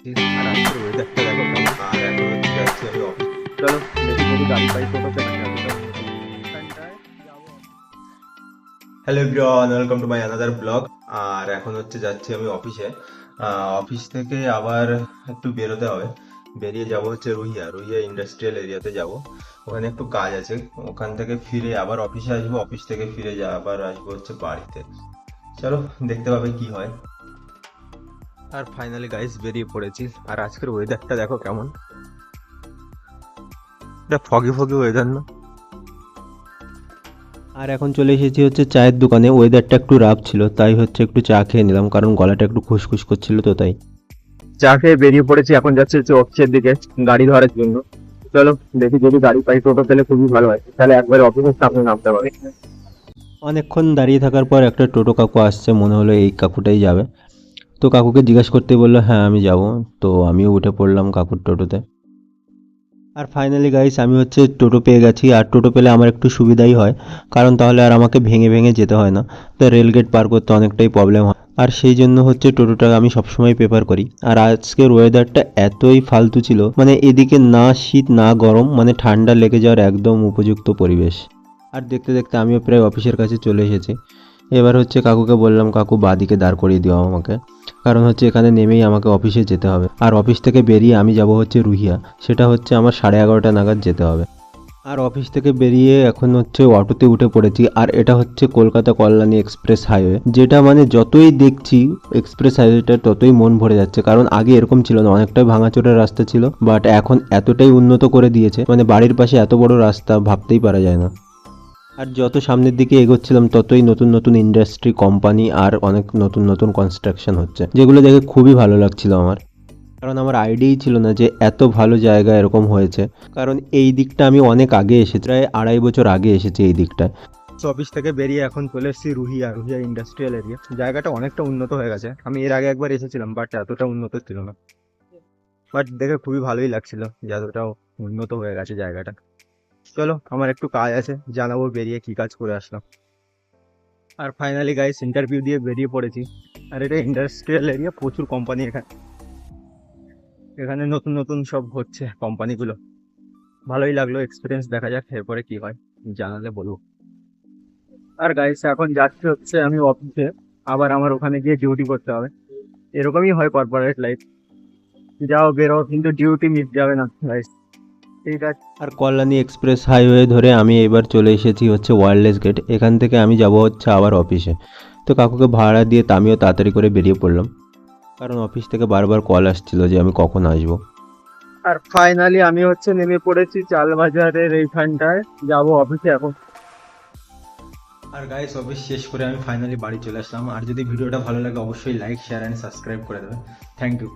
পড়েছি। আর আজকের ওয়েদারটা দেখো কেমন। আর এখন হচ্ছে যাচ্ছি আমি অফিস। চলো দেখি যদি গাড়ি পাই টোটোতে নাকি আমি তো এখানটায় যাবো। Hello everyone, welcome to my another blog. আর এখন হচ্ছে যাচ্ছি আমি অফিসে। অফিস থেকে আবার একটু বেরোতে হবে। বেরিয়ে যাব হচ্ছে রুহিয়া রুহিয়া ইন্ডাস্ট্রিয়াল এরিয়াতে যাব। ওখানে একটু কাজ আছে। ওখান থেকে ফিরে আবার অফিসে আসবো, অফিস থেকে ফিরে আবার আসবো হচ্ছে বাড়িতে। চলো দেখতে পাবে কি হয়। আর ফাইনালি গাইস বেরিয়ে পড়েছি। আর আজকের ওয়েদারটা দেখো কেমন। এটা ফগি ফগি ওয়েদার না? আর এখন চলে এসেছি হচ্ছে চায়ের দোকানে। ওয়েদারটা একটু রাফ ছিল, তাই হচ্ছে একটু চা খেয়ে নিলাম, কারণ গলাটা একটু খুসখুস করছিল তো তাই। চা খেয়ে বেরিয়ে পড়েছি, এখন যাচ্ছে হচ্ছে অফিসের দিকে গাড়ি ধরার জন্য। চলো দেখি যদি গাড়ি পাই টোটো পেলে খুবই ভালো হয়, তাহলে একবার অফিসের সামনে নামতে পারি। অনেকক্ষণ দাঁড়িয়ে থাকার পর একটা টোটো কাকু আসছে, মনে হলো এই কাকুটাই যাবে। তো কাকুকে জিজ্ঞাসা করতে বললো হ্যাঁ আমি যাব। তো আমিও উঠে পড়লাম কাকুর টোটোতে। আর ফাইনালি গাইস আমি হচ্ছে টোটো পেয়ে গেছি। আর টোটো পেলে আমার একটু সুবিধাই হয়, কারণ তাহলে আর আমাকে ভেঙে ভেঙে যেতে হয় না। তো রেলগেট পার করতে অনেকটাই প্রবলেম হয়, আর সেই জন্য হচ্ছে টোটোটা আমি সবসময় প্রেফার করি। আর আজকের ওয়েদারটা এতই ফালতু ছিল, মানে এদিকে না শীত না গরম, মানে ঠান্ডা লেগে যাওয়ার একদম উপযুক্ত পরিবেশ। আর দেখতে দেখতে আমিও প্রায় অফিসের কাছে চলে এসেছি। এবার হচ্ছে কাকুকে বললাম কাকু বাঁদিকে দাঁড় করিয়ে দিও আমাকে, কারণ হচ্ছে এখানে নেমেই আমাকে অফিসে যেতে হবে। আর অফিস থেকে বেরিয়ে আমি যাব হচ্ছে রুহিয়া, সেটা হচ্ছে আমার 11:30 নাগাদ যেতে হবে। আর অফিস থেকে বেরিয়ে এখন হচ্ছে অটোতে উঠে পড়েছি। আর এটা হচ্ছে কলকাতা কল্যাণী এক্সপ্রেস হাইওয়ে, যেটা মানে যতই দেখছি এক্সপ্রেস হাইওয়েটা ততই মন ভরে যাচ্ছে, কারণ আগে এরকম ছিল না, অনেকটাই ভাঙাচোরা রাস্তা ছিল, বাট এখন এতটাই উন্নত করে দিয়েছে, মানে বাড়ির পাশে এত বড় রাস্তা ভাবতেই পারা যায় না। আর যত সামনের দিকে এগোচ্ছিলাম ততই নতুন নতুন ইন্ডাস্ট্রি কোম্পানি আর অনেক নতুন নতুন কনস্ট্রাকশন হচ্ছে, যেগুলো দেখে খুবই ভালো লাগছিল আমার। কারণ আমার আইডিয়াই ছিল না যে এত ভালো জায়গা এরকম হয়েছে, কারণ এই দিকটা আমি অনেক আগে এসেছি, প্রায় 2.5 বছর আগে এসেছি এই দিকটায়। অফিস থেকে বেরিয়ে এখন চলে এসেছি রুহিয়া রুহিয়া ইন্ডাস্ট্রিয়াল এরিয়া। জায়গাটা অনেকটা উন্নত হয়ে গেছে। আমি এর আগে একবার এসেছিলাম, বাট এতটা উন্নত ছিল না। বাট দেখে খুবই ভালোই লাগছিল যে এতটাও উন্নত হয়ে গেছে জায়গাটা। চলো আমার একটু কাজ আছে, জানাবো বেরিয়ে কি কাজ করে আসলাম। আর ফাইনালি গাইস ইন্টারভিউ দিয়ে বেরিয়ে পড়েছি। আর এটা ইন্ডাস্ট্রিয়াল এরিয়া, প্রচুর কোম্পানি এখানে। এখানে নতুন নতুন সব হচ্ছে কোম্পানিগুলো। ভালোই লাগলো এক্সপিরিয়েন্স, দেখা যাক এরপরে কি হয়, জানালে বলবো। আর গাইস এখন যাচ্ছে হচ্ছে আমি অফিসে। আবার আমার ওখানে গিয়ে ডিউটি করতে হবে। এরকমই হয় কর্পোরেট লাইফ, যাও বেরো কিন্তু ডিউটি মিস যাবে না গাইস। ঠিক আছে। আর কল্যাণী এক্সপ্রেস হাইওয়ে ধরে আমি এবার চলে এসেছি হচ্ছে ওয়্যারলেস গেট। এখান থেকে আমি যাব হচ্ছে আবার অফিসে। তো কাকুকে ভাড়া দিয়ে আমিও তাড়াতাড়ি করে বেরিয়ে পড়লাম, কারণ অফিস থেকে বারবার কল আসছিল যে আমি কখন আসবো। আর ফাইনালি আমি হচ্ছে নেমে পড়েছি চালবাজারের এইখানটায়, যাবো অফিসে এখন। আর গাইস অফিস শেষ করে আমি ফাইনালি বাড়ি চলে আসলাম। আর যদি ভিডিওটা ভালো লাগে অবশ্যই লাইক শেয়ার অ্যান্ড সাবস্ক্রাইব করে দেবে। Thank you.